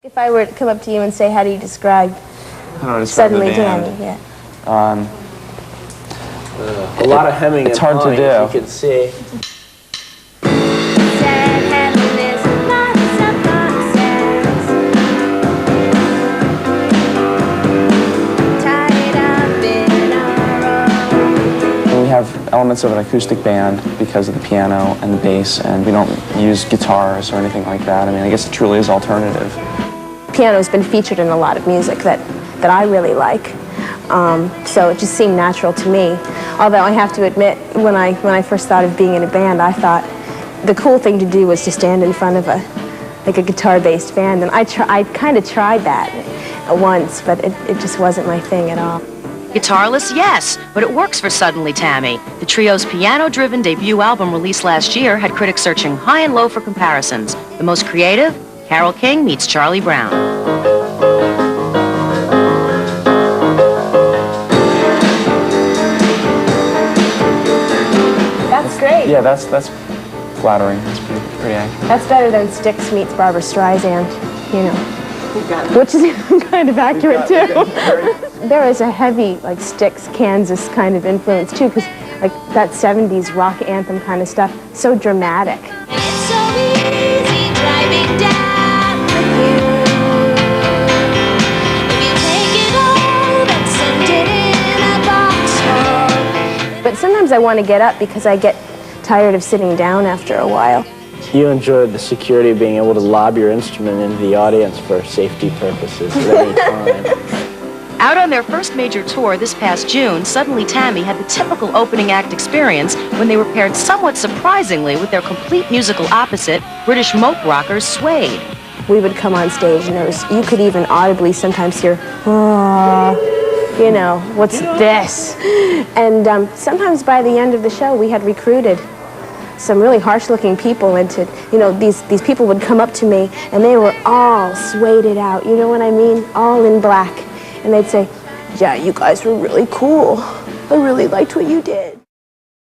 If I were to come up to you and say, how do you describe Suddenly Tammy? Yeah. A lot of hemming. It's hard to do. As you can see. We have elements of an acoustic band because of the piano and the bass, and we don't use guitars or anything like that. I mean, I guess it truly is alternative. Piano's been featured in a lot of music that I really like, so it just seemed natural to me. Although I have to admit, when I first thought of being in a band, I thought the cool thing to do was to stand in front of a guitar-based band, and I kind of tried that once, but it just wasn't my thing at all. Guitarless, yes, but it works for Suddenly Tammy. The trio's piano-driven debut album released last year had critics searching high and low for comparisons. The most creative? Carole King meets Charlie Brown. That's great. Yeah, that's flattering. That's pretty accurate. That's better than Styx meets Barbra Streisand, you know. Which is kind of accurate too. There is a heavy, like, Styx, Kansas kind of influence too, because like that 70s rock anthem kind of stuff, so dramatic. It's so easy driving down with you. If you take it home and send it in a box home. But sometimes I want to get up because I get tired of sitting down after a while. You enjoyed the security of being able to lob your instrument into the audience for safety purposes at any time. Out on their first major tour this past June, Suddenly Tammy had the typical opening act experience when they were paired somewhat surprisingly with their complete musical opposite, British mope rockers Suede. We would come on stage and you could even audibly sometimes hear, you know, what's this? And sometimes by the end of the show we had recruited some really harsh-looking people into, you know, these people would come up to me and they were all sueded out, you know what I mean? All in black. And they'd say, yeah, you guys were really cool. I really liked what you did.